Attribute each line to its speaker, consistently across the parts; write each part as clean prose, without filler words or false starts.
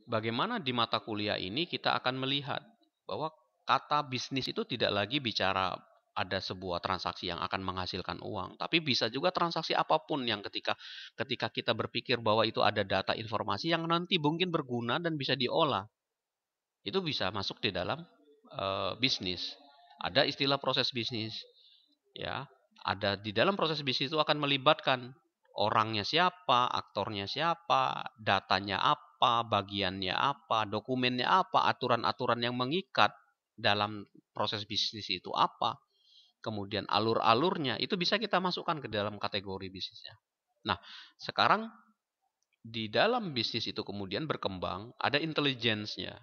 Speaker 1: bagaimana di mata kuliah ini kita akan melihat bahwa kata bisnis itu tidak lagi bicara ada sebuah transaksi yang akan menghasilkan uang, tapi bisa juga transaksi apapun yang ketika kita berpikir bahwa itu ada data informasi yang nanti mungkin berguna dan bisa diolah, itu bisa masuk di dalam bisnis. Ada istilah proses bisnis, ya. Ada di dalam proses bisnis itu akan melibatkan orangnya siapa, aktornya siapa, datanya apa, bagiannya apa, dokumennya apa, aturan-aturan yang mengikat dalam proses bisnis itu apa, kemudian alur-alurnya itu bisa kita masukkan ke dalam kategori bisnisnya. Nah, sekarang di dalam bisnis itu kemudian berkembang, ada intelligence-nya,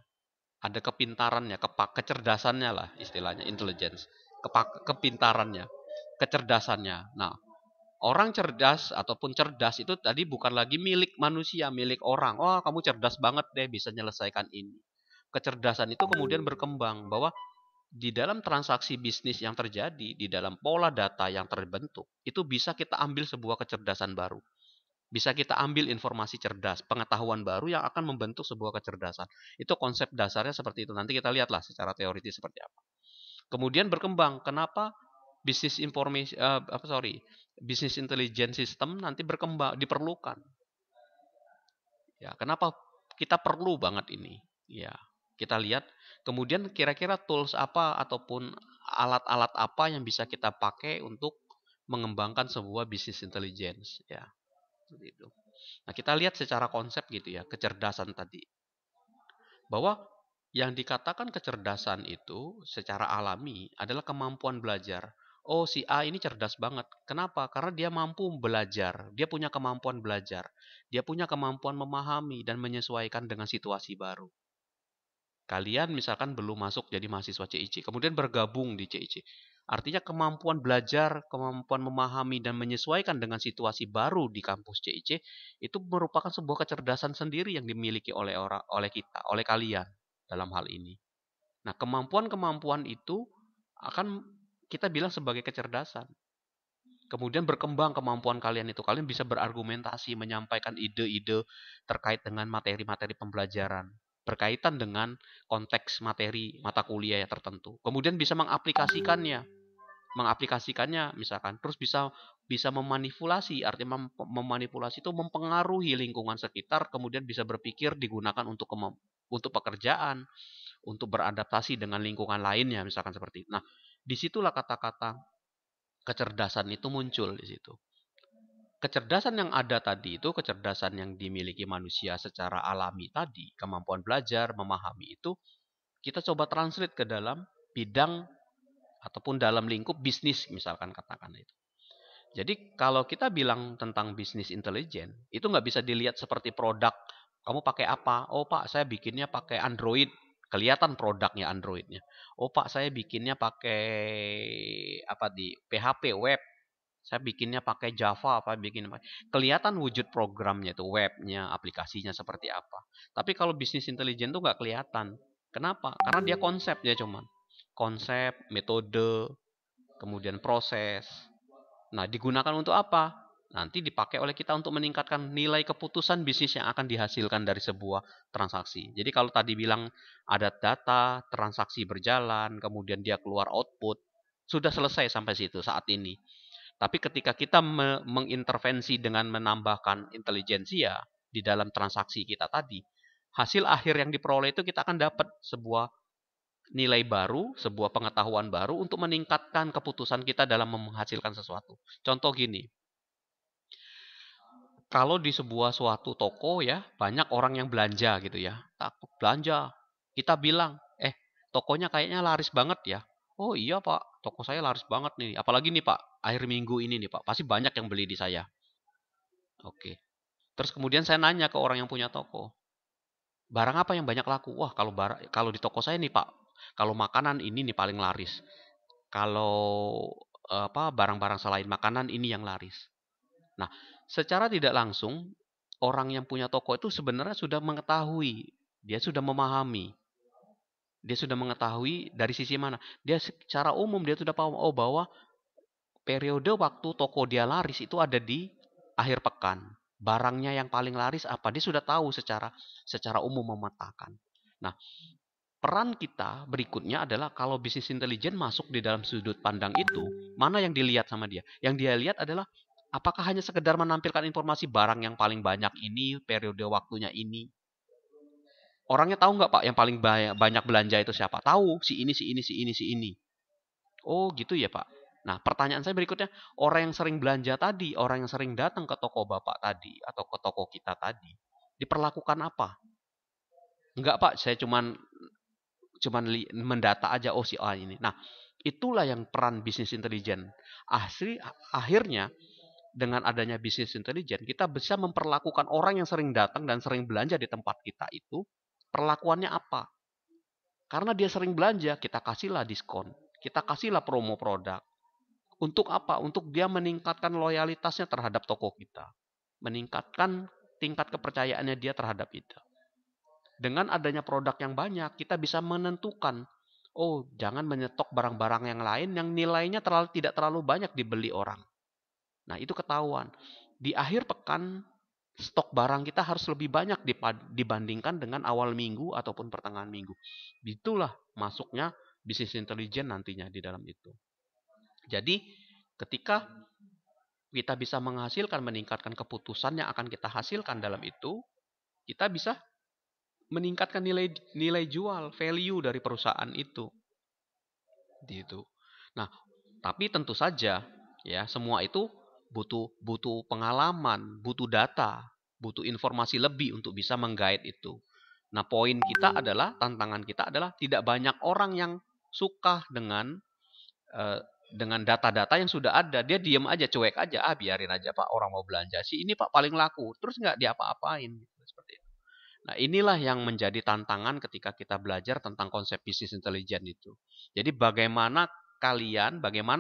Speaker 1: ada kepintarannya, kecerdasannya lah istilahnya, intelligence, kepintarannya, kecerdasannya. Nah, orang cerdas ataupun cerdas itu tadi bukan lagi milik manusia, milik orang. Wah, kamu cerdas banget deh bisa menyelesaikan ini. Kecerdasan itu kemudian berkembang bahwa di dalam transaksi bisnis yang terjadi, di dalam pola data yang terbentuk, itu bisa kita ambil sebuah kecerdasan baru. Bisa kita ambil informasi cerdas, pengetahuan baru yang akan membentuk sebuah kecerdasan. Itu konsep dasarnya seperti itu. Nanti kita lihatlah secara teoritis seperti apa. Kemudian berkembang. Kenapa bisnis informasi bisnis intelligence system nanti berkembang diperlukan? Ya, kenapa kita perlu banget ini? Ya, kita lihat kemudian kira-kira tools apa ataupun alat-alat apa yang bisa kita pakai untuk mengembangkan sebuah bisnis intelligence, ya. Seperti itu. Nah, kita lihat secara konsep gitu ya, kecerdasan tadi. Bahwa yang dikatakan kecerdasan itu secara alami adalah kemampuan belajar. Oh, si A ini cerdas banget. Kenapa? Karena dia mampu belajar. Dia punya kemampuan belajar. Dia punya kemampuan memahami dan menyesuaikan dengan situasi baru. Kalian misalkan belum masuk jadi mahasiswa CIC, kemudian bergabung di CIC. Artinya kemampuan belajar, kemampuan memahami dan menyesuaikan dengan situasi baru di kampus CIC itu merupakan sebuah kecerdasan sendiri yang dimiliki oleh kita, oleh kalian dalam hal ini. Nah, kemampuan-kemampuan itu akan kita bilang sebagai kecerdasan. Kemudian berkembang kemampuan kalian itu. Kalian bisa berargumentasi, menyampaikan ide-ide terkait dengan materi-materi pembelajaran. Berkaitan dengan konteks materi mata kuliah yang tertentu. Kemudian bisa mengaplikasikannya. Mengaplikasikannya misalkan. Terus bisa memanipulasi. Artinya memanipulasi itu mempengaruhi lingkungan sekitar. Kemudian bisa berpikir digunakan untuk pekerjaan. Untuk beradaptasi dengan lingkungan lainnya. Misalkan seperti itu. Nah, disitulah kata-kata kecerdasan itu muncul di situ. Kecerdasan yang ada tadi itu kecerdasan yang dimiliki manusia secara alami tadi, kemampuan belajar, memahami itu, kita coba translate ke dalam bidang ataupun dalam lingkup bisnis misalkan katakan itu. Jadi kalau kita bilang tentang bisnis intelijen, itu nggak bisa dilihat seperti produk. Kamu pakai apa? Oh pak, saya bikinnya pakai Android. Kelihatan produknya Androidnya. Oh pak, saya bikinnya pakai apa di PHP web. Saya bikinnya pakai Java apa bikin kelihatan wujud programnya itu webnya aplikasinya seperti apa. Tapi kalau bisnis intelijen tuh nggak kelihatan. Kenapa? Karena dia konsep ya cuman konsep, metode, kemudian proses. Nah, digunakan untuk apa? Nanti dipakai oleh kita untuk meningkatkan nilai keputusan bisnis yang akan dihasilkan dari sebuah transaksi. Jadi kalau tadi bilang ada data, transaksi berjalan, kemudian dia keluar output, sudah selesai sampai situ saat ini. Tapi ketika kita mengintervensi dengan menambahkan intelijensia di dalam transaksi kita tadi, hasil akhir yang diperoleh itu kita akan dapat sebuah nilai baru, sebuah pengetahuan baru untuk meningkatkan keputusan kita dalam menghasilkan sesuatu. Contoh gini, kalau di sebuah suatu toko ya, banyak orang yang belanja gitu ya. Takut belanja. Kita bilang, tokonya kayaknya laris banget ya. Oh iya pak, toko saya laris banget nih. Apalagi nih pak, akhir minggu ini nih pak. Pasti banyak yang beli di saya. Oke. Terus kemudian saya nanya ke orang yang punya toko. Barang apa yang banyak laku? Wah kalau di toko saya nih pak, kalau makanan ini nih paling laris. Kalau apa barang-barang selain makanan ini yang laris. Nah, secara tidak langsung orang yang punya toko itu sebenarnya sudah mengetahui, dia sudah memahami, dia sudah mengetahui dari sisi mana. Dia secara umum dia sudah paham oh bahwa periode waktu toko dia laris itu ada di akhir pekan. barangnya yang paling laris apa. Dia sudah tahu secara umum memetakan. Nah, peran kita berikutnya adalah kalau bisnis intelijen masuk di dalam sudut pandang itu, mana yang dilihat sama dia? Yang dia lihat adalah apakah hanya sekedar menampilkan informasi barang yang paling banyak ini, periode waktunya ini. Orangnya tahu nggak Pak yang paling banyak belanja itu siapa? Tahu, si ini, si ini, si ini, si ini. Oh gitu ya Pak. Nah pertanyaan saya berikutnya, orang yang sering belanja tadi, orang yang sering datang ke toko Bapak tadi, atau ke toko kita tadi, diperlakukan apa? Enggak Pak, saya cuman mendata aja, oh si A ini. Nah, itulah yang peran bisnis intelijen. Akhirnya dengan adanya bisnis intelijen, kita bisa memperlakukan orang yang sering datang dan sering belanja di tempat kita itu, perlakuannya apa? Karena dia sering belanja, kita kasihlah diskon, kita kasihlah promo produk. Untuk apa? Untuk dia meningkatkan loyalitasnya terhadap toko kita. Meningkatkan tingkat kepercayaannya dia terhadap kita. Dengan adanya produk yang banyak, kita bisa menentukan, oh jangan menyetok barang-barang yang lain yang nilainya tidak terlalu banyak dibeli orang. Nah itu ketahuan. Di akhir pekan, stok barang kita harus lebih banyak dibandingkan dengan awal minggu ataupun pertengahan minggu. Itulah masuknya bisnis intelijen nantinya di dalam itu. Jadi ketika kita bisa menghasilkan, meningkatkan keputusan yang akan kita hasilkan dalam itu, kita bisa meningkatkan nilai jual, value dari perusahaan itu. Gitu. Nah, tapi tentu saja ya semua itu butuh pengalaman, butuh data, butuh informasi lebih untuk bisa menggait itu. Nah, poin kita adalah, tantangan kita adalah tidak banyak orang yang suka eh, dengan data-data yang sudah ada. Dia diem aja, cuek aja, biarin aja Pak, orang mau belanja sih ini Pak paling laku, terus nggak diapa-apain gitu, seperti itu. Nah, inilah yang menjadi tantangan ketika kita belajar tentang konsep bisnis intelijen itu. Jadi bagaimana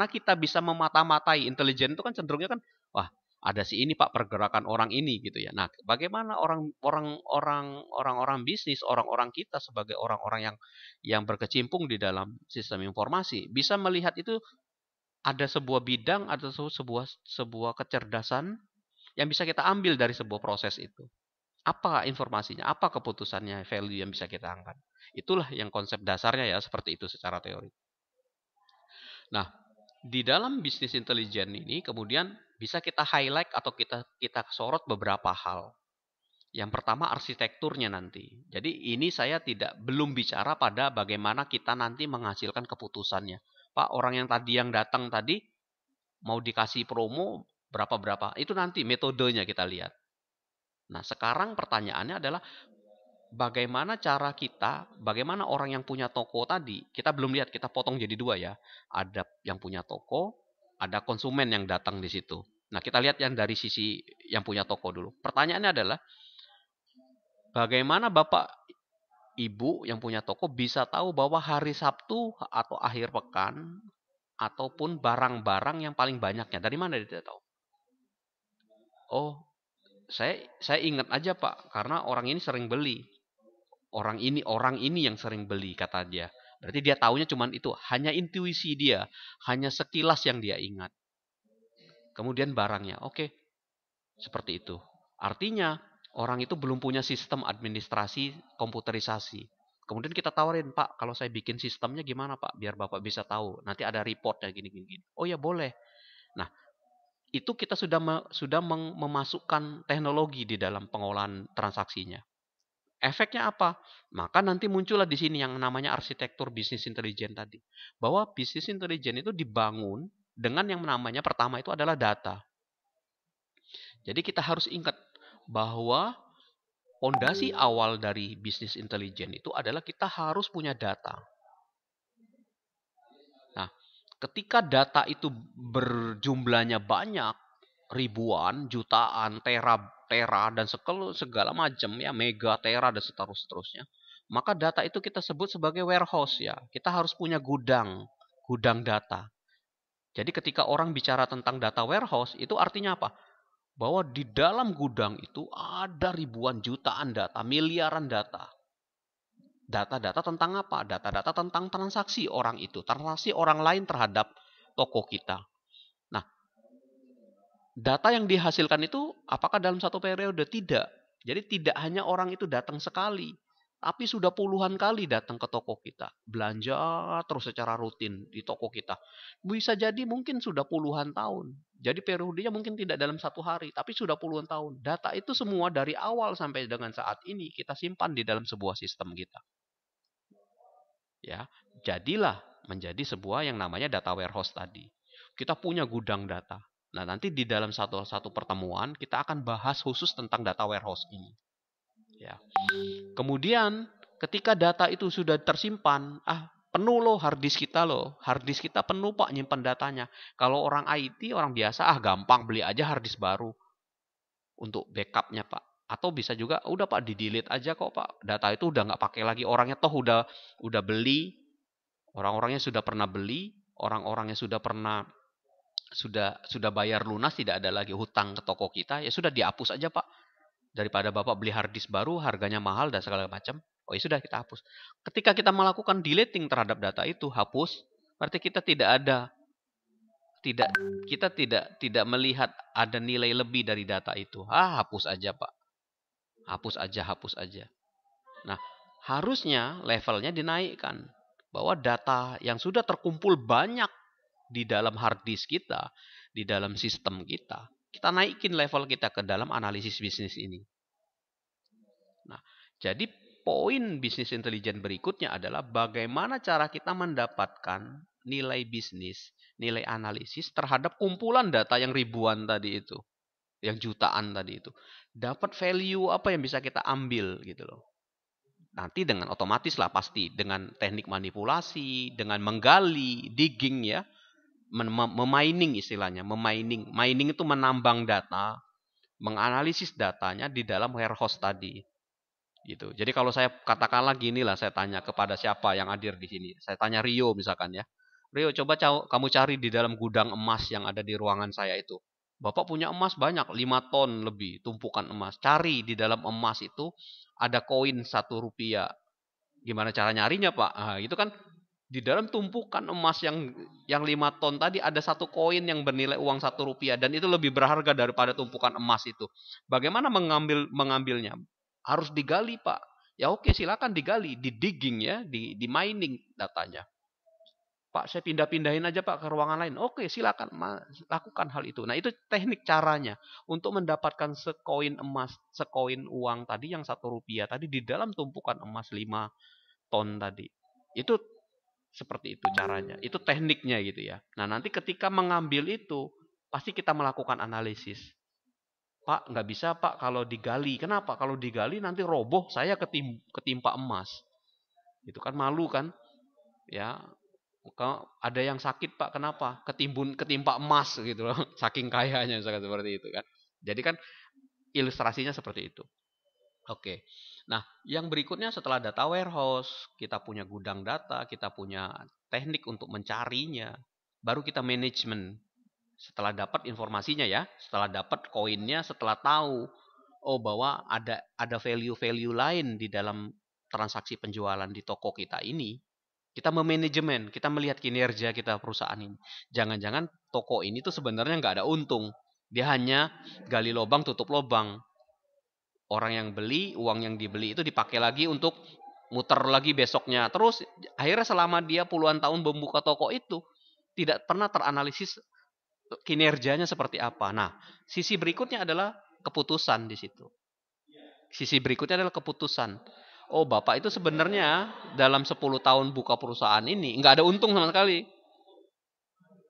Speaker 1: kita bisa memata-matai intelijen itu kan cenderungnya kan, wah ada si ini Pak pergerakan orang ini gitu ya. Nah, bagaimana orang-orang bisnis, orang-orang kita sebagai orang-orang yang berkecimpung di dalam sistem informasi bisa melihat itu ada sebuah bidang atau sebuah kecerdasan yang bisa kita ambil dari sebuah proses itu. Apa informasinya, apa keputusannya, value yang bisa kita angkat. Itulah yang konsep dasarnya ya, seperti itu secara teori. Nah, di dalam bisnis intelijen ini kemudian bisa kita highlight atau kita sorot beberapa hal. Yang pertama arsitekturnya nanti. Jadi ini saya belum bicara pada bagaimana kita nanti menghasilkan keputusannya. Pak, orang yang datang tadi mau dikasih promo berapa-berapa. Itu nanti metodenya kita lihat. Nah, sekarang pertanyaannya adalah bagaimana orang yang punya toko tadi, kita belum lihat, kita potong jadi dua ya. Ada yang punya toko, ada konsumen yang datang di situ. Nah, kita lihat yang dari sisi yang punya toko dulu. Pertanyaannya adalah, bagaimana Bapak Ibu yang punya toko bisa tahu bahwa hari Sabtu atau akhir pekan ataupun barang-barang yang paling banyaknya dari mana dia tahu? Oh, saya ingat aja Pak, karena orang ini sering beli. Orang ini yang sering beli kata dia. Berarti dia taunya cuman itu, hanya intuisi dia, hanya sekilas yang dia ingat. Kemudian barangnya, oke, seperti itu. Artinya orang itu belum punya sistem administrasi komputerisasi. Kemudian kita tawarin, Pak, kalau saya bikin sistemnya gimana Pak, biar Bapak bisa tahu. Nanti ada reportnya gini-gini. Oh ya boleh. Nah, itu kita sudah memasukkan teknologi di dalam pengolahan transaksinya. Efeknya apa? Maka nanti muncullah di sini yang namanya arsitektur bisnis intelijen tadi. Bahwa bisnis intelijen itu dibangun dengan yang namanya pertama itu adalah data. Jadi kita harus ingat bahwa fondasi awal dari bisnis intelijen itu adalah kita harus punya data. Nah, ketika data itu berjumlahnya banyak, ribuan, jutaan, tera dan segala macam ya, mega, tera dan seterusnya. Maka data itu kita sebut sebagai warehouse ya. Kita harus punya gudang data. Jadi ketika orang bicara tentang data warehouse, itu artinya apa? Bahwa di dalam gudang itu ada ribuan jutaan data, miliaran data. Data-data tentang apa? Data-data tentang transaksi orang itu, transaksi orang lain terhadap toko kita. Nah, data yang dihasilkan itu apakah dalam satu periode? Tidak. Jadi tidak hanya orang itu datang sekali, tapi sudah puluhan kali datang ke toko kita. Belanja terus secara rutin di toko kita. Bisa jadi mungkin sudah puluhan tahun. Jadi periodenya mungkin tidak dalam satu hari, tapi sudah puluhan tahun. Data itu semua dari awal sampai dengan saat ini kita simpan di dalam sebuah sistem kita. Ya, jadilah menjadi sebuah yang namanya data warehouse tadi. Kita punya gudang data. Nah, nanti di dalam satu pertemuan kita akan bahas khusus tentang data warehouse ini. Ya. Kemudian ketika data itu sudah tersimpan, penuh loh hard disk kita loh. Hard disk kita penuh Pak nyimpan datanya. Kalau orang IT, orang biasa, gampang beli aja hard disk baru untuk backupnya Pak. Atau bisa juga udah Pak di delete aja kok Pak. Data itu udah nggak pakai lagi. Orangnya toh udah beli, orang-orangnya sudah pernah beli, orang-orangnya sudah pernah sudah bayar lunas, tidak ada lagi hutang ke toko kita, ya sudah dihapus aja Pak. Daripada Bapak beli hard disk baru, harganya mahal dan segala macam. Oh ya sudah kita hapus. Ketika kita melakukan deleting terhadap data itu, hapus, berarti kita tidak ada tidak kita tidak melihat ada nilai lebih dari data itu. Hapus aja Pak. Hapus aja. Nah, harusnya levelnya dinaikkan. Bahwa data yang sudah terkumpul banyak di dalam hard disk kita, di dalam sistem kita, kita naikin level kita ke dalam analisis bisnis ini. Nah, jadi poin bisnis intelijen berikutnya adalah bagaimana cara kita mendapatkan nilai bisnis, nilai analisis terhadap kumpulan data yang ribuan tadi itu, yang jutaan tadi itu. Dapat value apa yang bisa kita ambil gitu loh. Nanti dengan otomatis lah pasti dengan teknik manipulasi, dengan menggali, digging ya, memining istilahnya, memining. Mining itu menambang data, menganalisis datanya di dalam warehouse tadi. Gitu. Jadi kalau saya katakanlah gini lah, saya tanya kepada siapa yang hadir di sini. Saya tanya Rio misalkan ya. Rio, coba kamu cari di dalam gudang emas yang ada di ruangan saya itu. Bapak punya emas banyak, 5 ton lebih, tumpukan emas. Cari di dalam emas itu ada koin 1 rupiah. Gimana cara nyarinya Pak? Itu kan di dalam tumpukan emas yang 5 ton tadi ada satu koin yang bernilai uang 1 rupiah dan itu lebih berharga daripada tumpukan emas itu. Bagaimana mengambilnya? Harus digali Pak. Ya oke silakan digali, di digging ya, di mining datanya. Pak saya pindah-pindahin aja Pak ke ruangan lain. Oke silakan lakukan hal itu. Nah itu teknik caranya untuk mendapatkan sekoin emas, sekoin uang tadi yang 1 rupiah tadi di dalam tumpukan emas 5 ton tadi. Itu seperti itu caranya. Itu tekniknya gitu ya. Nah nanti ketika mengambil itu pasti kita melakukan analisis. Pak nggak bisa Pak kalau digali. Kenapa? Kalau digali nanti roboh saya ketimpa emas. Itu kan malu kan? Ya ada yang sakit Pak kenapa? Ketimpa emas gitu loh. Saking kayanya misalkan seperti itu kan. Jadi kan ilustrasinya seperti itu. Oke. Nah, yang berikutnya setelah data warehouse, kita punya gudang data, kita punya teknik untuk mencarinya, baru kita manajemen. Setelah dapat informasinya ya, setelah dapat koinnya, setelah tahu bahwa ada value-value lain di dalam transaksi penjualan di toko kita ini, kita memanajemen, kita melihat kinerja kita perusahaan ini. Jangan-jangan toko ini tuh sebenarnya nggak ada untung. Dia hanya gali lubang tutup lubang. Orang yang beli, uang yang dibeli itu dipakai lagi untuk muter lagi besoknya. Terus akhirnya selama dia puluhan tahun membuka toko itu tidak pernah teranalisis kinerjanya seperti apa. Nah, sisi berikutnya adalah keputusan di situ. Sisi berikutnya adalah keputusan. Oh, Bapak itu sebenarnya dalam 10 tahun buka perusahaan ini nggak ada untung sama sekali.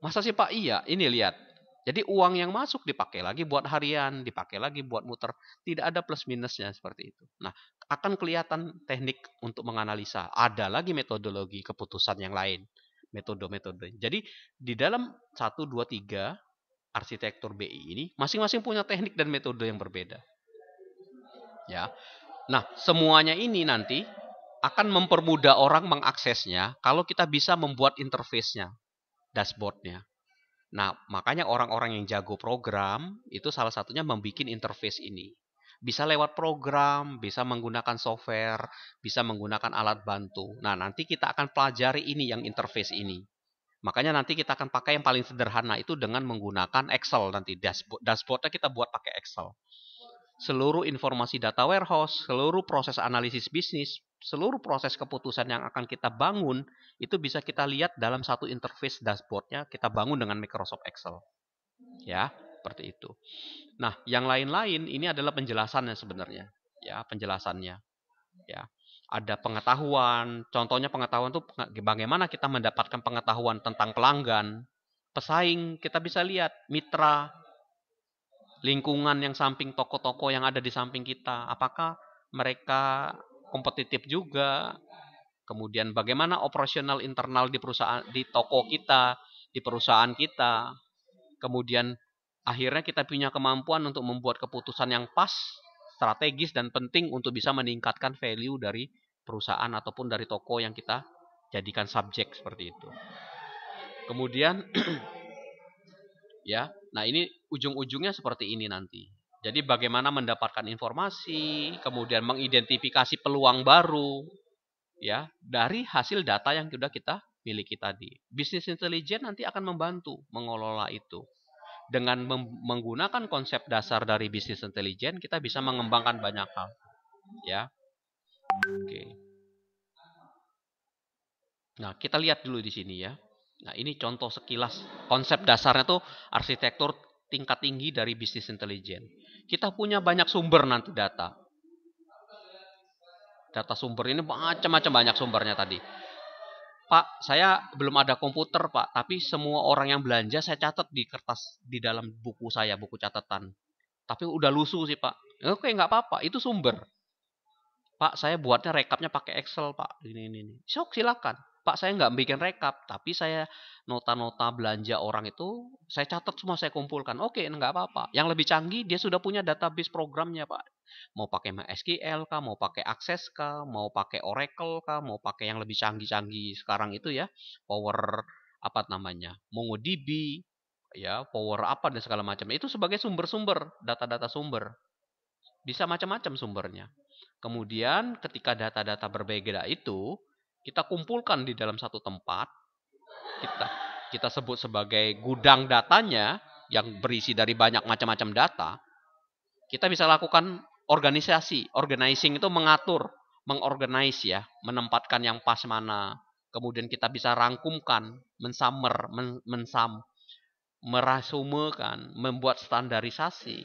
Speaker 1: Masa sih Pak? Iya, ini lihat. Jadi uang yang masuk dipakai lagi buat harian, dipakai lagi buat muter. Tidak ada plus minusnya seperti itu. Nah, akan kelihatan teknik untuk menganalisa. Ada lagi metodologi keputusan yang lain. Metode-metode. Jadi di dalam 1, 2, 3 arsitektur BI ini masing-masing punya teknik dan metode yang berbeda. Ya. Nah, semuanya ini nanti akan mempermudah orang mengaksesnya kalau kita bisa membuat interface-nya, dashboard-nya. Nah, makanya orang-orang yang jago program itu salah satunya membuat interface ini. Bisa lewat program, bisa menggunakan software, bisa menggunakan alat bantu. Nah, nanti kita akan pelajari ini yang interface ini. Makanya nanti kita akan pakai yang paling sederhana itu dengan menggunakan Excel nanti. Dashboardnya kita buat pakai Excel. Seluruh informasi data warehouse, seluruh proses analisis bisnis, seluruh proses keputusan yang akan kita bangun, itu bisa kita lihat dalam satu interface dashboardnya kita bangun dengan Microsoft Excel. Ya, seperti itu. Nah, yang lain-lain ini adalah penjelasannya sebenarnya. Ya, penjelasannya. Ya, ada pengetahuan. Contohnya pengetahuan itu bagaimana kita mendapatkan pengetahuan tentang pelanggan, pesaing, kita bisa lihat mitra, lingkungan yang samping toko-toko yang ada di samping kita, apakah mereka kompetitif juga, kemudian bagaimana operasional internal di perusahaan, di toko kita, di perusahaan kita, kemudian akhirnya kita punya kemampuan untuk membuat keputusan yang pas, strategis dan penting untuk bisa meningkatkan value dari perusahaan ataupun dari toko yang kita jadikan subjek seperti itu. Kemudian ya, nah ini ujung-ujungnya seperti ini nanti. Jadi bagaimana mendapatkan informasi, kemudian mengidentifikasi peluang baru, ya dari hasil data yang sudah kita miliki tadi. Business intelligence nanti akan membantu mengelola itu. Dengan menggunakan konsep dasar dari business intelligence, kita bisa mengembangkan banyak hal. Ya, oke. Nah, kita lihat dulu di sini ya. Nah, ini contoh sekilas konsep dasarnya tuh arsitektur tingkat tinggi dari business intelligence. Kita punya banyak sumber nanti data. Data sumber ini macam-macam banyak sumbernya tadi. Pak, saya belum ada komputer, Pak, tapi semua orang yang belanja saya catat di kertas di dalam buku saya, buku catatan. Tapi udah lusuh sih, Pak. Oke, nggak apa-apa, itu sumber. Pak, saya buatnya rekapnya pakai Excel, Pak. Ini. Sok, silakan. Pak, saya nggak bikin rekap, tapi saya nota-nota belanja orang itu saya catat semua, saya kumpulkan. Oke, nggak apa-apa. Yang lebih canggih, dia sudah punya database programnya, Pak. Mau pakai MySQL kah, mau pakai Access kah, mau pakai Oracle kah, mau pakai yang lebih canggih-canggih sekarang itu ya, Power apa namanya, MongoDB, ya, Power apa dan segala macam. Itu sebagai sumber-sumber, data-data sumber. Bisa macam-macam sumbernya. Kemudian ketika data-data berbeda itu kita kumpulkan di dalam satu tempat, kita kita sebut sebagai gudang datanya yang berisi dari banyak macam-macam data. Kita bisa lakukan organisasi, organizing itu mengatur, mengorganize ya, menempatkan yang pas mana. Kemudian kita bisa rangkumkan, merasumekan, membuat standarisasi.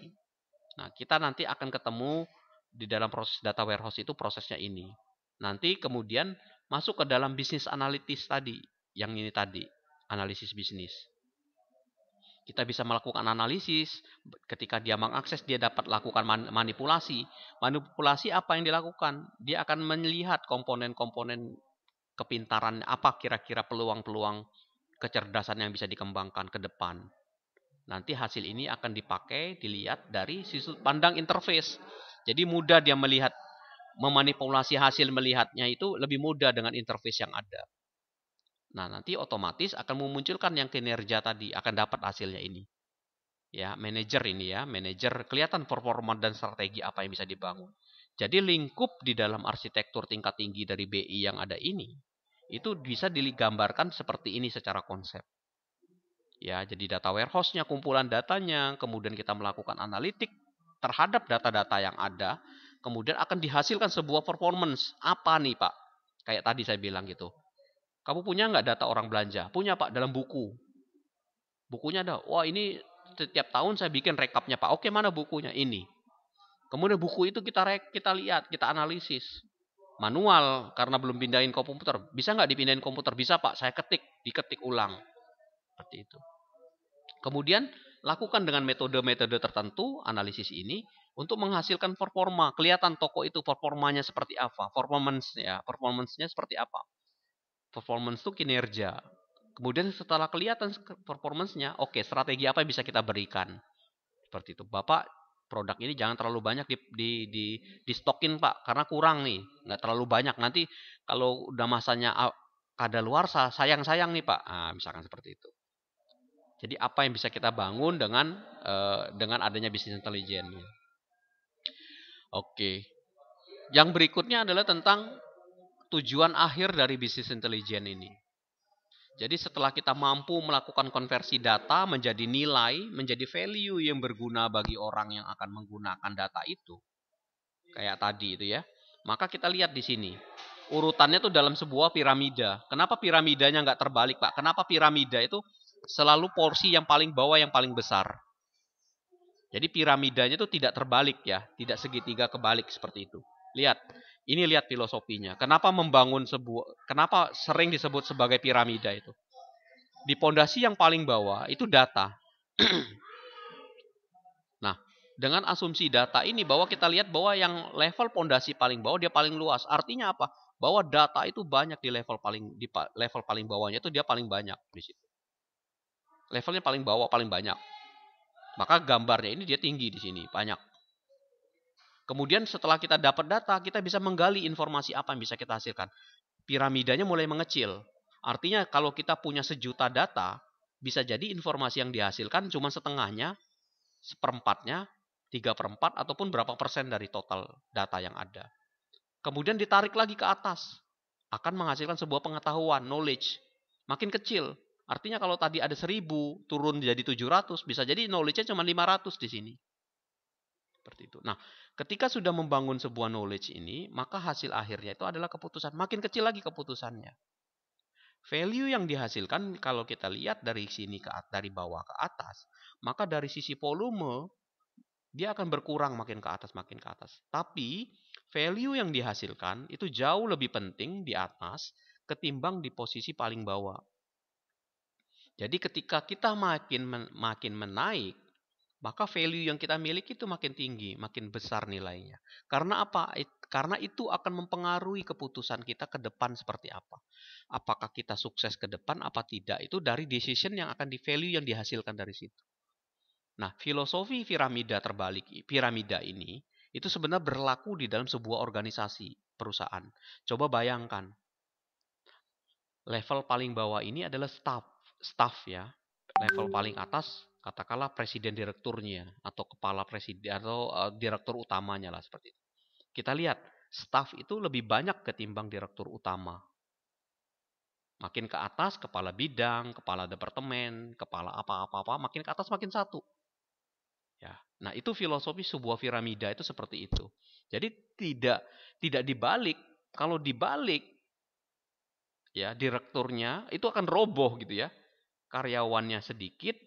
Speaker 1: Nah, kita nanti akan ketemu di dalam proses data warehouse itu prosesnya ini. Nanti kemudian masuk ke dalam bisnis analitis tadi, yang ini tadi, analisis bisnis. Kita bisa melakukan analisis, ketika dia mengakses dia dapat lakukan manipulasi. Manipulasi apa yang dilakukan? Dia akan melihat komponen-komponen kepintaran apa kira-kira peluang-peluang kecerdasan yang bisa dikembangkan ke depan. Nanti hasil ini akan dipakai, dilihat dari sudut pandang interface. Jadi mudah dia melihat, memanipulasi hasil melihatnya itu lebih mudah dengan interface yang ada. Nah, nanti otomatis akan memunculkan yang kinerja tadi, akan dapat hasilnya ini. Ya, manajer ini ya, manajer kelihatan performa dan strategi apa yang bisa dibangun. Jadi lingkup di dalam arsitektur tingkat tinggi dari BI yang ada ini, itu bisa digambarkan seperti ini secara konsep. Ya, jadi data warehouse-nya, kumpulan datanya, kemudian kita melakukan analitik terhadap data-data yang ada, kemudian akan dihasilkan sebuah performance. Apa nih, Pak? Kayak tadi saya bilang gitu. Kamu punya nggak data orang belanja? Punya, Pak, dalam buku. Bukunya ada. Wah, ini setiap tahun saya bikin rekapnya, Pak. Oke, mana bukunya? Ini. Kemudian buku itu kita lihat, kita analisis. Manual, karena belum pindahin komputer. Bisa nggak dipindahin komputer? Bisa, Pak. Saya diketik ulang. Seperti itu. Kemudian lakukan dengan metode-metode tertentu analisis ini untuk menghasilkan performa. Kelihatan toko itu performanya seperti apa, performance-nya seperti apa. Performance itu kinerja. Kemudian setelah kelihatan performance-nya, oke, strategi apa yang bisa kita berikan. Seperti itu. Bapak, produk ini jangan terlalu banyak di stokin, Pak, karena kurang nih, nggak terlalu banyak. Nanti kalau udah masanya kadaluarsa, sayang-sayang nih, Pak. Nah, misalkan seperti itu. Jadi apa yang bisa kita bangun dengan adanya bisnis intelijen. Oke. Yang berikutnya adalah tentang tujuan akhir dari bisnis intelijen ini. Jadi setelah kita mampu melakukan konversi data menjadi nilai, menjadi value yang berguna bagi orang yang akan menggunakan data itu, kayak tadi itu ya, maka kita lihat di sini. Urutannya tuh dalam sebuah piramida. Kenapa piramidanya nggak terbalik, Pak? Kenapa piramida itu selalu porsi yang paling bawah yang paling besar? Jadi piramidanya itu tidak terbalik ya, tidak segitiga kebalik seperti itu. Lihat, ini lihat filosofinya. Kenapa sering disebut sebagai piramida itu? Di pondasi yang paling bawah itu data. Nah, dengan asumsi data ini bahwa kita lihat bahwa yang level pondasi paling bawah dia paling luas. Artinya apa? Bahwa data itu banyak di level paling bawahnya itu dia paling banyak di situ. Levelnya paling bawah paling banyak. Maka gambarnya ini dia tinggi di sini, banyak. Kemudian setelah kita dapat data, kita bisa menggali informasi apa yang bisa kita hasilkan. Piramidanya mulai mengecil. Artinya kalau kita punya 1.000.000 data, bisa jadi informasi yang dihasilkan cuma setengahnya, seperempatnya, 3/4, ataupun berapa persen dari total data yang ada. Kemudian ditarik lagi ke atas, akan menghasilkan sebuah pengetahuan, knowledge. Makin kecil. Artinya kalau tadi ada 1.000, turun jadi 700, bisa jadi knowledge-nya cuma 500 di sini. Seperti itu. Nah, ketika sudah membangun sebuah knowledge ini, maka hasil akhirnya itu adalah keputusan. Makin kecil lagi keputusannya. Value yang dihasilkan kalau kita lihat dari sini dari bawah ke atas, maka dari sisi volume dia akan berkurang makin ke atas, makin ke atas. Tapi value yang dihasilkan itu jauh lebih penting di atas ketimbang di posisi paling bawah. Jadi ketika kita makin menaik, maka value yang kita miliki itu makin tinggi, makin besar nilainya. Karena apa? Karena itu akan mempengaruhi keputusan kita ke depan seperti apa. Apakah kita sukses ke depan apa tidak, itu dari decision yang akan di value yang dihasilkan dari situ. Nah, filosofi piramida ini itu sebenarnya berlaku di dalam sebuah organisasi, perusahaan. Coba bayangkan, level paling bawah ini adalah staff ya. Level paling atas katakanlah presiden direkturnya atau kepala presiden atau direktur utamanya lah seperti itu. Kita lihat staff itu lebih banyak ketimbang direktur utama. Makin ke atas kepala bidang, kepala departemen, kepala apa-apa, makin ke atas makin satu. Ya. Nah, itu filosofi sebuah piramida itu seperti itu. Jadi tidak dibalik. Kalau dibalik ya direkturnya itu akan roboh gitu ya. Karyawannya sedikit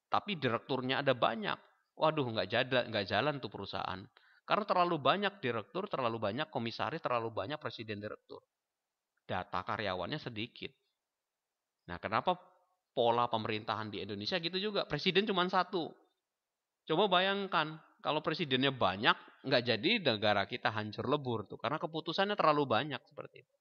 Speaker 1: tapi direkturnya ada banyak. Waduh, nggak jalan tuh perusahaan. Karena terlalu banyak direktur, terlalu banyak komisaris, terlalu banyak presiden direktur. Data karyawannya sedikit. Nah, kenapa pola pemerintahan di Indonesia gitu juga? Presiden cuma satu. Coba bayangkan, kalau presidennya banyak, nggak jadi negara kita hancur lebur tuh. Karena keputusannya terlalu banyak seperti itu.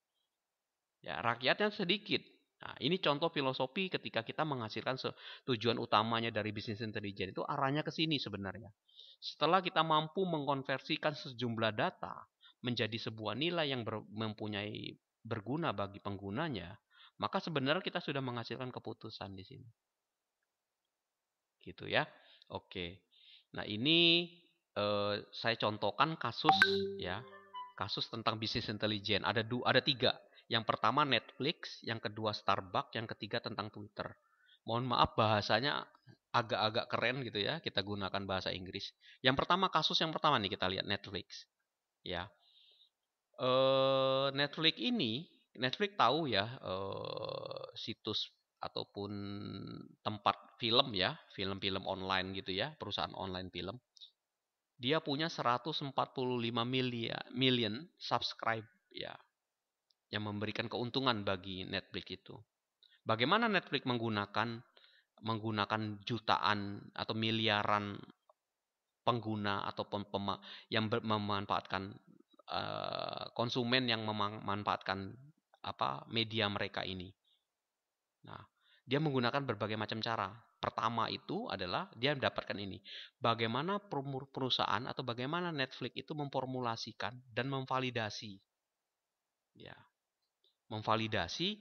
Speaker 1: Ya, rakyatnya sedikit. Nah, ini contoh filosofi ketika kita menghasilkan tujuan utamanya dari bisnis intelijen itu arahnya ke sini sebenarnya. Setelah kita mampu mengkonversikan sejumlah data menjadi sebuah nilai yang mempunyai berguna bagi penggunanya, maka sebenarnya kita sudah menghasilkan keputusan di sini. Gitu ya. Oke. Nah, ini saya contohkan kasus ya, kasus tentang bisnis intelijen. Ada 3. Yang pertama Netflix, yang kedua Starbucks, yang ketiga tentang Twitter. Mohon maaf bahasanya agak-agak keren gitu ya, kita gunakan bahasa Inggris. Yang pertama kasus yang pertama nih kita lihat Netflix. Ya, Netflix tahu ya situs ataupun tempat film ya, film-film online gitu ya, perusahaan online film. Dia punya 145 million subscribe ya, yang memberikan keuntungan bagi Netflix itu. Bagaimana Netflix menggunakan jutaan atau miliaran pengguna ataupun yang memanfaatkan konsumen yang memanfaatkan media mereka ini. Nah, dia menggunakan berbagai macam cara. Pertama itu adalah dia mendapatkan ini. Bagaimana perusahaan atau bagaimana Netflix itu memformulasikan dan memvalidasi. Ya, memvalidasi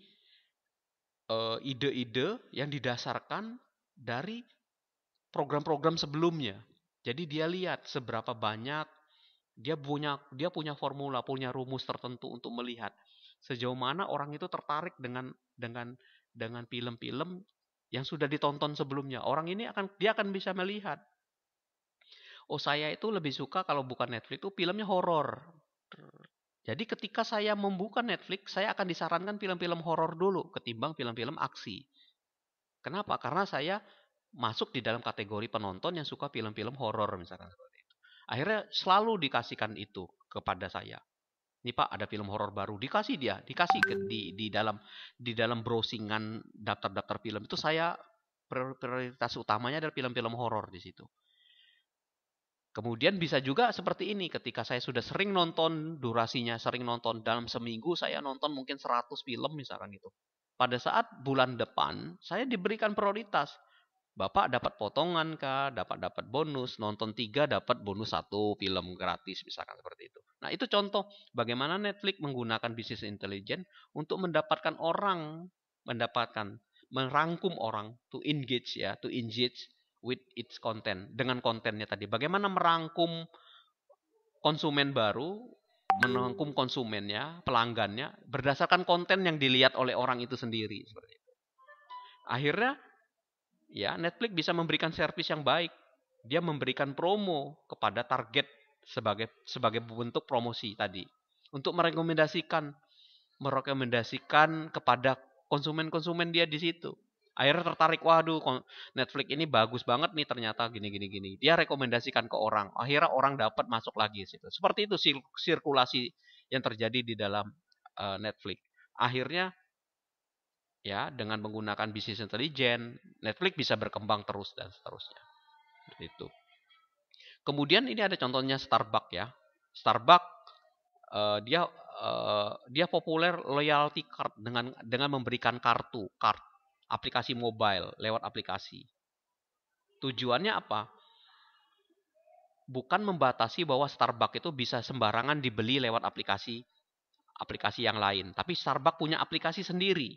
Speaker 1: ide-ide yang didasarkan dari program-program sebelumnya. Jadi dia lihat seberapa banyak dia punya formula, punya rumus tertentu untuk melihat sejauh mana orang itu tertarik dengan dengan film-film yang sudah ditonton sebelumnya. Orang ini dia akan bisa melihat, oh saya itu lebih suka kalau bukan Netflix itu filmnya horor. Jadi ketika saya membuka Netflix, saya akan disarankan film-film horor dulu ketimbang film-film aksi. Kenapa? Karena saya masuk di dalam kategori penonton yang suka film-film horor misalkan seperti itu. Akhirnya selalu dikasihkan itu kepada saya. Nih Pak, ada film horor baru, dikasih di dalam browsingan daftar-daftar film itu saya prioritas utamanya adalah film-film horor di situ. Kemudian bisa juga seperti ini, ketika saya sudah sering nonton, durasinya sering nonton, dalam seminggu saya nonton mungkin 100 film misalkan itu. Pada saat bulan depan, saya diberikan prioritas. Bapak dapat potongan kah, dapat bonus, nonton 3 dapat bonus 1 film gratis misalkan seperti itu. Nah itu contoh bagaimana Netflix menggunakan bisnis intelijen untuk merangkum orang to engage with its content, dengan kontennya tadi. Bagaimana merangkum konsumen baru, merangkum konsumennya, pelanggannya berdasarkan konten yang dilihat oleh orang itu sendiri seperti itu. Akhirnya ya Netflix bisa memberikan servis yang baik. Dia memberikan promo kepada target sebagai bentuk promosi tadi untuk merekomendasikan kepada konsumen-konsumen dia di situ. Akhirnya tertarik, waduh Netflix ini bagus banget nih ternyata gini. Dia rekomendasikan ke orang. Akhirnya orang dapat masuk lagi situ. Seperti itu sirkulasi yang terjadi di dalam Netflix. Akhirnya ya dengan menggunakan bisnis intelijen, Netflix bisa berkembang terus dan seterusnya. Itu. Kemudian ini ada contohnya Starbucks ya. Starbucks dia populer loyalty card dengan memberikan card aplikasi mobile lewat aplikasi. Tujuannya apa? Bukan membatasi bahwa Starbucks itu bisa sembarangan dibeli lewat aplikasi yang lain, tapi Starbucks punya aplikasi sendiri.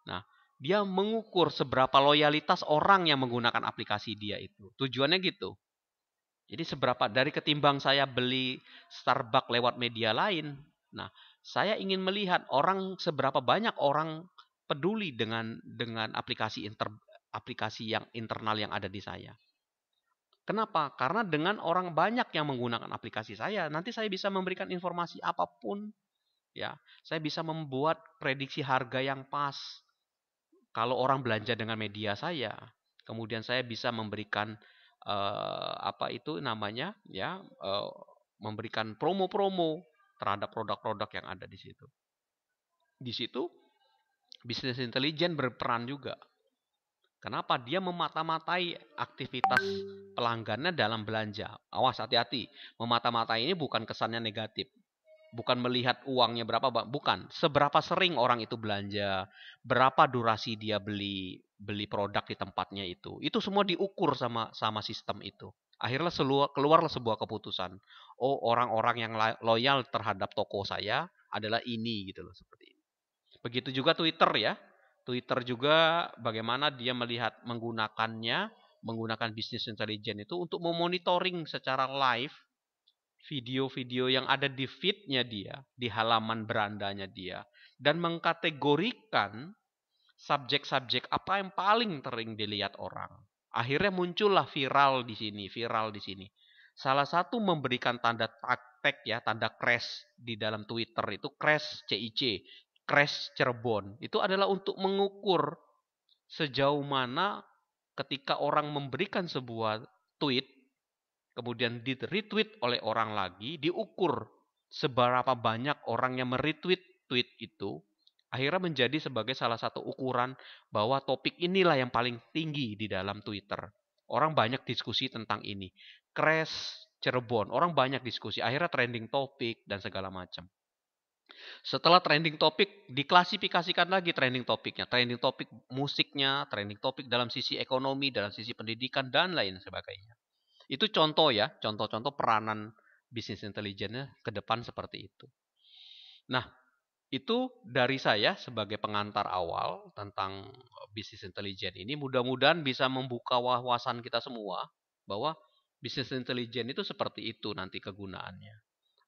Speaker 1: Nah, dia mengukur seberapa loyalitas orang yang menggunakan aplikasi dia itu. Tujuannya gitu. Jadi seberapa dari ketimbang saya beli Starbucks lewat media lain. Nah, saya ingin melihat seberapa banyak orang peduli dengan aplikasi yang internal yang ada di saya. Kenapa? Karena dengan orang banyak yang menggunakan aplikasi saya, nanti saya bisa memberikan informasi apapun, ya. Saya bisa membuat prediksi harga yang pas. Kalau orang belanja dengan media saya, kemudian saya bisa memberikan memberikan promo-promo terhadap produk-produk yang ada di situ. Di situ bisnis intelijen berperan juga. Kenapa? Dia memata-matai aktivitas pelanggannya dalam belanja. Awas, hati-hati. Memata-matai ini bukan kesannya negatif. Bukan melihat uangnya berapa, bukan. Seberapa sering orang itu belanja, berapa durasi dia beli produk di tempatnya itu. Itu semua diukur sama sistem itu. Akhirnya keluarlah sebuah keputusan. Oh, orang-orang yang loyal terhadap toko saya adalah ini gitu loh, seperti ini. Begitu juga Twitter ya. Twitter juga bagaimana dia menggunakan bisnis intelijen itu untuk memonitoring secara live video-video yang ada di feed-nya dia, di halaman berandanya dia, dan mengkategorikan subjek-subjek apa yang paling sering dilihat orang. Akhirnya muncullah viral di sini. Salah satu memberikan tanda tag ya, tanda crash di dalam Twitter itu crash CIC, crash Cirebon. Itu adalah untuk mengukur sejauh mana ketika orang memberikan sebuah tweet kemudian di-retweet oleh orang lagi, diukur seberapa banyak orang yang meretweet tweet itu, akhirnya menjadi sebagai salah satu ukuran bahwa topik inilah yang paling tinggi di dalam Twitter. Orang banyak diskusi tentang ini. Crash Cirebon, orang banyak diskusi, akhirnya trending topik dan segala macam. Setelah trending topik, diklasifikasikan lagi trending topiknya. Trending topik musiknya, trending topik dalam sisi ekonomi, dalam sisi pendidikan, dan lain sebagainya. Itu contoh ya, contoh-contoh peranan bisnis intelijennya ke depan seperti itu. Nah, itu dari saya sebagai pengantar awal tentang bisnis intelijen ini. Mudah-mudahan bisa membuka wawasan kita semua bahwa bisnis intelijen itu seperti itu nanti kegunaannya.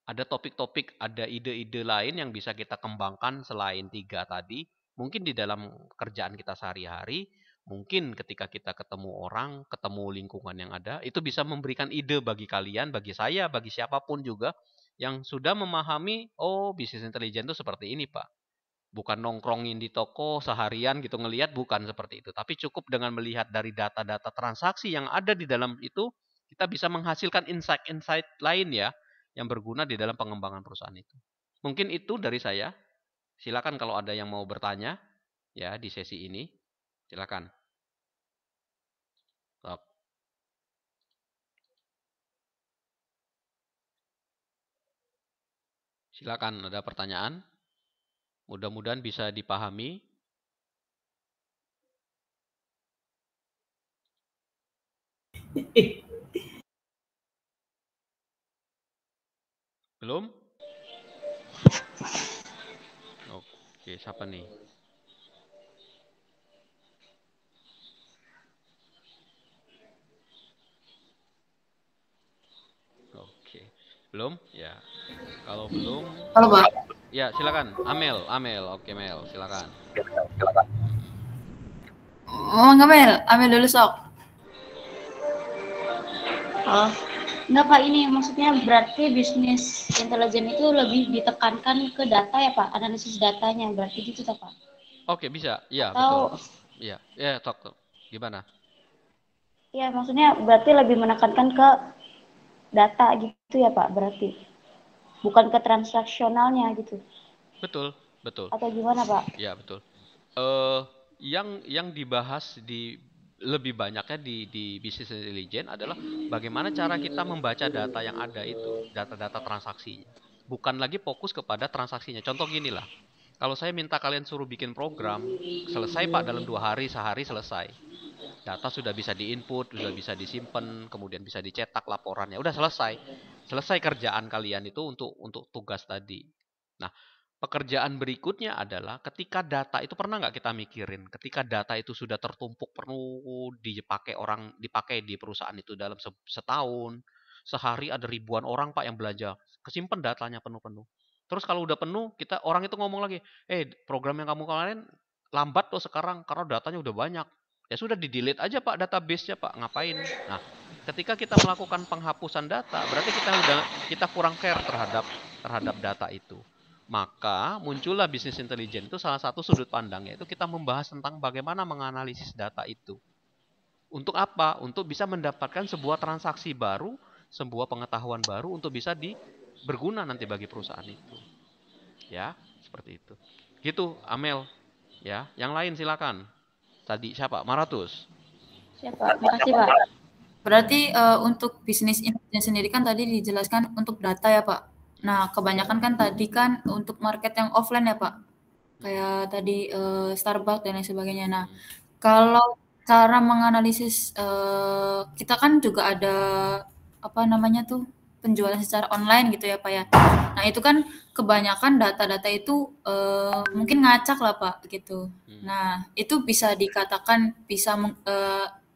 Speaker 1: Ada topik-topik, ada ide-ide lain yang bisa kita kembangkan selain 3 tadi. Mungkin di dalam kerjaan kita sehari-hari, mungkin ketika kita ketemu orang, ketemu lingkungan yang ada, itu bisa memberikan ide bagi kalian, bagi saya, bagi siapapun juga yang sudah memahami, oh bisnis intelijen itu seperti ini Pak. Bukan nongkrongin di toko seharian gitu ngelihat, bukan seperti itu. Tapi cukup dengan melihat dari data-data transaksi yang ada di dalam itu, kita bisa menghasilkan insight-insight lain ya, yang berguna di dalam pengembangan perusahaan itu. Mungkin itu dari saya. Silakan kalau ada yang mau bertanya ya di sesi ini. Silakan. Stop. Silakan, ada pertanyaan? Mudah-mudahan bisa dipahami. Belum? Oke, siapa nih? Oke. Belum? Ya. Kalau belum,
Speaker 2: Halo, Pak.
Speaker 1: ya silakan. Amel. Oke, Mel, silakan.
Speaker 2: Oh, enggak, Mel. Ambil dulu sok.
Speaker 3: Oh, enggak Pak, ini maksudnya berarti bisnis intelijen itu lebih ditekankan ke data ya Pak, analisis datanya berarti gitu toh Pak?
Speaker 1: Oke, bisa. Ya, betul.
Speaker 3: Atau
Speaker 1: Iya, ya, tok. Gimana?
Speaker 3: ya maksudnya berarti lebih menekankan ke data gitu ya Pak berarti, bukan ke transaksionalnya gitu,
Speaker 1: Betul, betul.
Speaker 3: atau gimana Pak?
Speaker 1: Ya, betul. Eh, yang dibahas di lebih banyaknya di bisnis intelijen adalah bagaimana cara kita membaca data yang ada itu, data-data transaksinya. Bukan lagi fokus kepada transaksinya. Contoh gini lah, kalau saya minta kalian suruh bikin program, selesai Pak dalam 2 hari, sehari selesai. Data sudah bisa diinput, sudah bisa disimpan, kemudian bisa dicetak laporannya, udah selesai. Selesai kerjaan kalian itu untuk tugas tadi. Nah, pekerjaan berikutnya adalah ketika data itu pernah nggak kita mikirin, ketika data itu sudah tertumpuk penuh dipakai di perusahaan itu dalam setahun, sehari ada ribuan orang Pak yang belanja, kesimpan datanya penuh-penuh. Terus kalau udah penuh, orang itu ngomong lagi, program yang kamu kemarin lambat tuh sekarang karena datanya udah banyak. Ya sudah di-delete aja Pak database-nya Pak, ngapain? Nah, ketika kita melakukan penghapusan data, berarti kita kurang care terhadap data itu. Maka muncullah bisnis intelijen itu salah satu sudut pandangnya itu kita membahas tentang bagaimana menganalisis data itu. Untuk apa? Untuk bisa mendapatkan sebuah transaksi baru, sebuah pengetahuan baru untuk bisa berguna nanti bagi perusahaan itu. Ya, seperti itu. Gitu, Amel. Ya, yang lain silakan. Tadi siapa? Maratus.
Speaker 3: Siapa? Makasih Pak.
Speaker 2: Berarti untuk bisnis intelijen sendiri kan tadi dijelaskan untuk data ya, Pak. Nah, kebanyakan kan tadi kan untuk market yang offline ya, Pak. Kayak tadi Starbucks dan lain sebagainya. Nah, kalau cara menganalisis kita kan juga ada apa namanya tuh penjualan secara online gitu ya Pak ya. Nah itu kan kebanyakan data-data itu mungkin ngacak lah Pak gitu. Nah itu bisa dikatakan bisa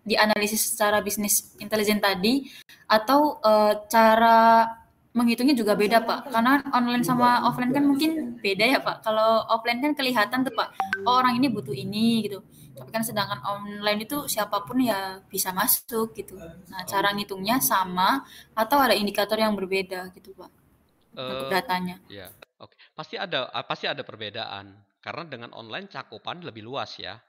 Speaker 2: dianalisis secara bisnis intelijen tadi atau cara menghitungnya juga beda Pak, karena online sama offline kan mungkin beda ya Pak. Kalau offline kan kelihatan tuh Pak, oh orang ini butuh ini gitu. Tapi kan sedangkan online itu siapapun ya bisa masuk gitu. Nah cara ngitungnya sama atau ada indikator yang berbeda gitu Pak untuk
Speaker 1: Eh,
Speaker 2: datanya.
Speaker 1: ya, oke. Pasti ada perbedaan karena dengan online cakupan lebih luas ya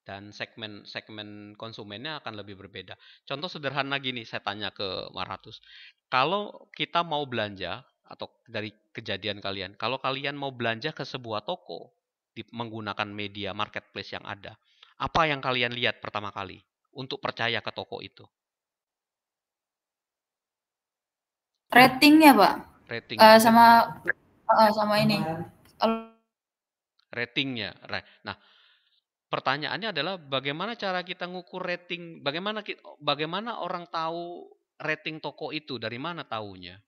Speaker 1: dan segmen konsumennya akan lebih berbeda. Contoh sederhana gini, saya tanya ke Maratus. Kalau kita mau belanja atau dari kejadian kalian, kalau kalian mau belanja ke sebuah toko menggunakan media marketplace yang ada, apa yang kalian lihat pertama kali untuk percaya ke toko itu?
Speaker 2: Ratingnya Pak.
Speaker 1: Ratingnya.
Speaker 2: Sama ini.
Speaker 1: Ratingnya. Nah, pertanyaannya adalah bagaimana cara kita ngukur rating, bagaimana orang tahu rating toko itu, dari mana taunya?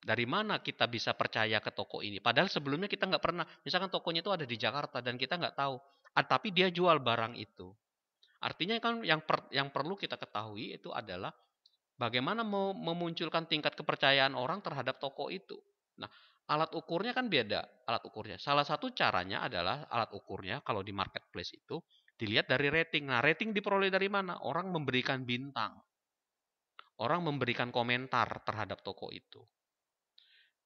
Speaker 1: Dari mana kita bisa percaya ke toko ini? Padahal sebelumnya kita nggak pernah, misalkan tokonya itu ada di Jakarta dan kita nggak tahu, tapi dia jual barang itu. Artinya kan yang perlu kita ketahui itu adalah bagaimana memunculkan tingkat kepercayaan orang terhadap toko itu. Nah, Alat ukurnya kan beda, alat ukurnya. Salah satu caranya adalah alat ukurnya kalau di marketplace itu dilihat dari rating. Nah, rating diperoleh dari mana? Orang memberikan bintang. Orang memberikan komentar terhadap toko itu.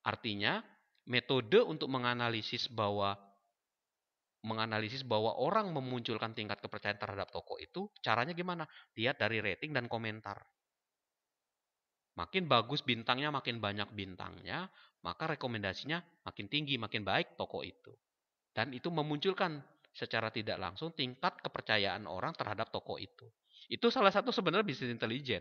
Speaker 1: Artinya, metode untuk menganalisis bahwa orang memunculkan tingkat kepercayaan terhadap toko itu, caranya gimana? Lihat dari rating dan komentar. Makin bagus bintangnya, makin banyak bintangnya, maka rekomendasinya makin tinggi, makin baik toko itu. Dan itu memunculkan secara tidak langsung tingkat kepercayaan orang terhadap toko itu. Itu salah satu sebenarnya bisnis intelijen.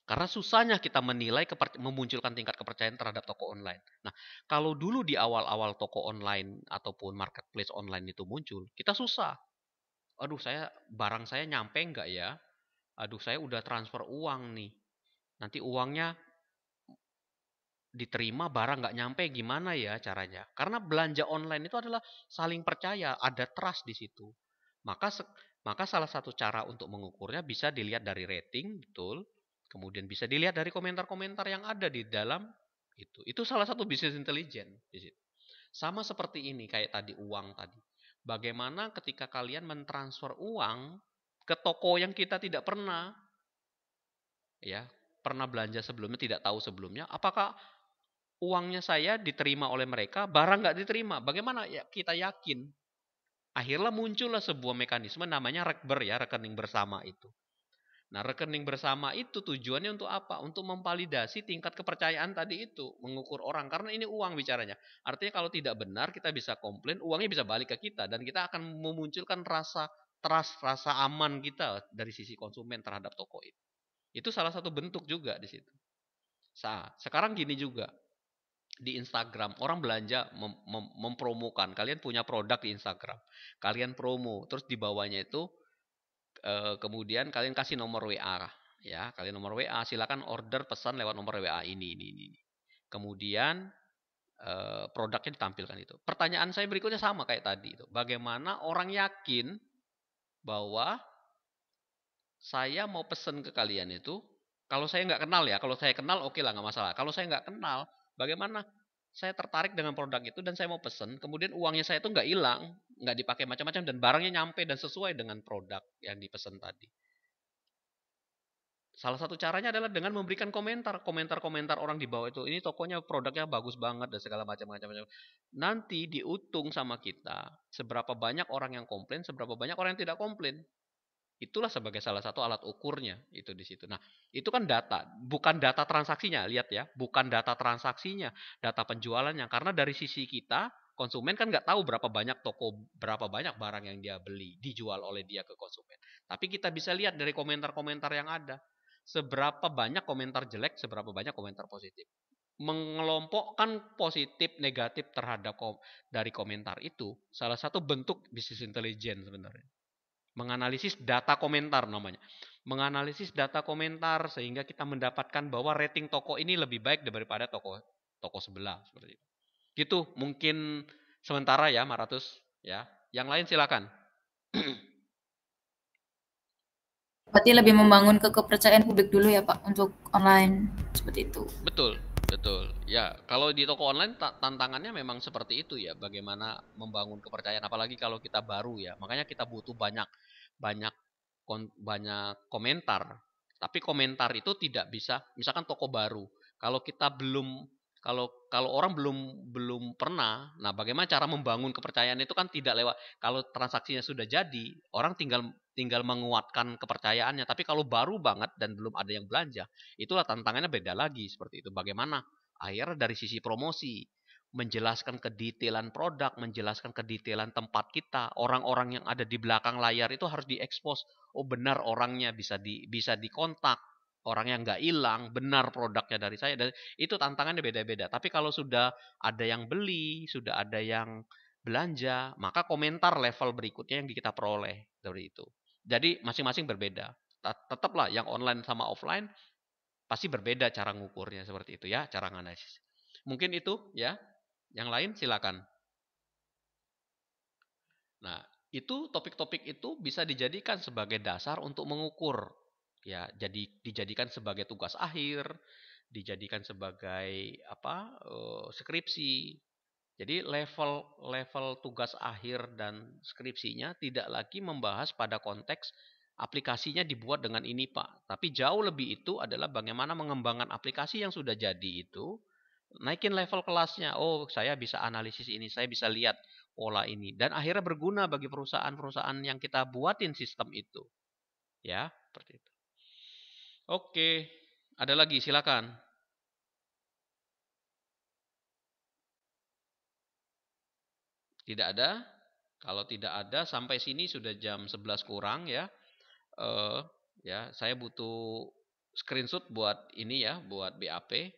Speaker 1: Karena susahnya kita menilai memunculkan tingkat kepercayaan terhadap toko online. Nah, kalau dulu di awal-awal toko online ataupun marketplace online itu muncul, kita susah. Aduh, barang saya nyampe nggak ya? Aduh, saya udah transfer uang nih. Nanti uangnya diterima, barang nggak nyampe, gimana ya caranya? Karena belanja online itu adalah saling percaya, ada trust di situ. Maka salah satu cara untuk mengukurnya bisa dilihat dari rating, betul. Kemudian bisa dilihat dari komentar-komentar yang ada di dalam itu. Itu salah satu bisnis intelijen di situ. Sama seperti ini kayak tadi uang tadi. Bagaimana ketika kalian mentransfer uang ke toko yang kita tidak pernah belanja sebelumnya, tidak tahu sebelumnya, apakah uangnya saya diterima oleh mereka, barang nggak diterima. Bagaimana ya kita yakin? Akhirnya muncullah sebuah mekanisme namanya rekber ya, rekening bersama itu. Nah, rekening bersama itu tujuannya untuk apa? Untuk memvalidasi tingkat kepercayaan tadi itu, mengukur orang. Karena ini uang bicaranya. Artinya kalau tidak benar kita bisa komplain, uangnya bisa balik ke kita. Dan kita akan memunculkan rasa trust, rasa aman kita dari sisi konsumen terhadap toko itu. Itu salah satu bentuk juga di situ. Sekarang gini juga. Di Instagram, orang belanja mempromokan. Kalian punya produk di Instagram. Kalian promo, terus di bawahnya itu kemudian kalian kasih nomor WA ya, kalian nomor WA, silakan order pesan lewat nomor WA ini. Kemudian produknya ditampilkan itu. Pertanyaan saya berikutnya sama kayak tadi itu. Bagaimana orang yakin bahwa saya mau pesan ke kalian itu, kalau saya nggak kenal ya, kalau saya kenal oke lah nggak masalah. Kalau saya nggak kenal, bagaimana saya tertarik dengan produk itu dan saya mau pesan, kemudian uangnya saya itu nggak hilang, nggak dipakai macam-macam dan barangnya nyampe dan sesuai dengan produk yang dipesan tadi. Salah satu caranya adalah dengan memberikan komentar orang di bawah itu. Ini tokonya produknya bagus banget dan segala macam-macam. Nanti dihitung sama kita seberapa banyak orang yang komplain, seberapa banyak orang yang tidak komplain. Itulah sebagai salah satu alat ukurnya itu di situ. Nah, itu kan data, bukan data transaksinya. Lihat ya, bukan data transaksinya, data penjualannya. Karena dari sisi kita, konsumen kan nggak tahu berapa banyak barang yang dia beli, dijual oleh dia ke konsumen. Tapi kita bisa lihat dari komentar-komentar yang ada. Seberapa banyak komentar jelek, seberapa banyak komentar positif. Mengelompokkan positif, negatif terhadap dari komentar itu, salah satu bentuk bisnis intelijen sebenarnya. Menganalisis data komentar namanya. Menganalisis data komentar sehingga kita mendapatkan bahwa rating toko ini lebih baik daripada toko sebelah seperti itu. Gitu mungkin sementara ya, Maratus ya. Yang lain silakan.
Speaker 2: Berarti lebih membangun kepercayaan publik dulu ya Pak untuk online seperti itu.
Speaker 1: Betul. Ya, kalau di toko online tantangannya memang seperti itu ya, bagaimana membangun kepercayaan apalagi kalau kita baru ya. Makanya kita butuh banyak komentar. Tapi komentar itu tidak bisa, misalkan toko baru. Kalau kita kalau orang belum pernah, nah bagaimana cara membangun kepercayaan itu kan tidak lewat. Kalau transaksinya sudah jadi, orang tinggal menguatkan kepercayaannya. Tapi kalau baru banget dan belum ada yang belanja, itulah tantangannya beda lagi seperti itu. Bagaimana akhirnya dari sisi promosi, menjelaskan kedetailan produk, menjelaskan kedetailan tempat kita, orang-orang yang ada di belakang layar itu harus diekspos. Oh benar orangnya bisa dikontak, orang yang nggak hilang, benar produknya dari saya. Dan itu tantangannya beda-beda. Tapi kalau sudah ada yang beli, sudah ada yang belanja, maka komentar level berikutnya yang kita peroleh dari itu. Jadi masing-masing berbeda. Tetaplah yang online sama offline pasti berbeda cara ngukurnya seperti itu ya, cara analisis. Mungkin itu ya. Yang lain silakan. Nah, itu topik-topik itu bisa dijadikan sebagai dasar untuk mengukur. Ya, jadi dijadikan sebagai tugas akhir, dijadikan sebagai skripsi. Jadi level tugas akhir dan skripsinya tidak lagi membahas pada konteks aplikasinya dibuat dengan ini Pak. Tapi jauh lebih itu adalah bagaimana mengembangkan aplikasi yang sudah jadi itu, naikin level kelasnya. Oh, saya bisa analisis ini, saya bisa lihat pola ini. Dan akhirnya berguna bagi perusahaan-perusahaan yang kita buatin sistem itu. Ya, seperti itu. Oke, ada lagi silakan. Tidak ada? Kalau tidak ada, sampai sini sudah jam 11 kurang ya. Ya, saya butuh screenshot buat ini ya, buat BAP.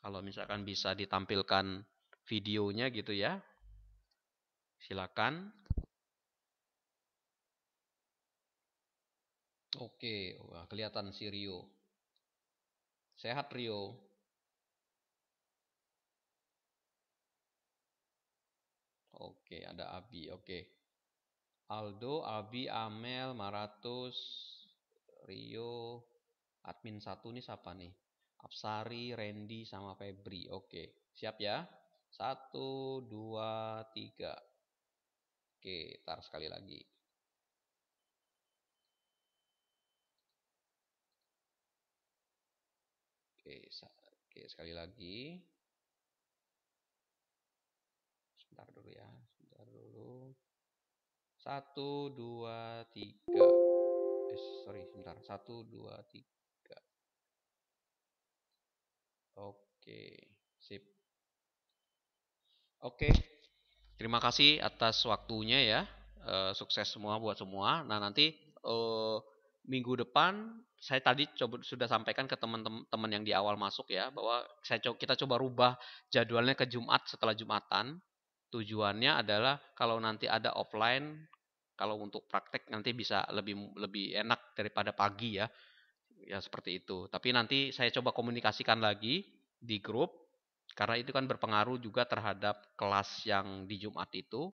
Speaker 1: Kalau misalkan bisa ditampilkan videonya gitu ya. Silakan. Oke, wah, kelihatan si Rio. Sehat Rio. Oke, ada Abi. Oke. Aldo, Abi, Amel, Maratus, Rio, admin 1 nih siapa nih? Apsari, Randy, sama Febri. Oke, siap ya? 1, 2, 3. Oke, tar sekali lagi. Oke, sekali lagi. Sebentar dulu ya, sebentar dulu. 1, 2, 3. Sorry, sebentar. 1, 2, 3. Oke, sip. Oke, terima kasih atas waktunya ya. Sukses semua buat semua. Nah, nanti minggu depan saya tadi sudah sampaikan ke teman-teman yang di awal masuk ya, bahwa kita coba rubah jadwalnya ke Jumat setelah Jumatan. Tujuannya adalah kalau nanti ada offline, kalau untuk praktek nanti bisa lebih enak daripada pagi ya. Ya seperti itu. Tapi nanti saya coba komunikasikan lagi di grup, karena itu kan berpengaruh juga terhadap kelas yang di Jumat itu.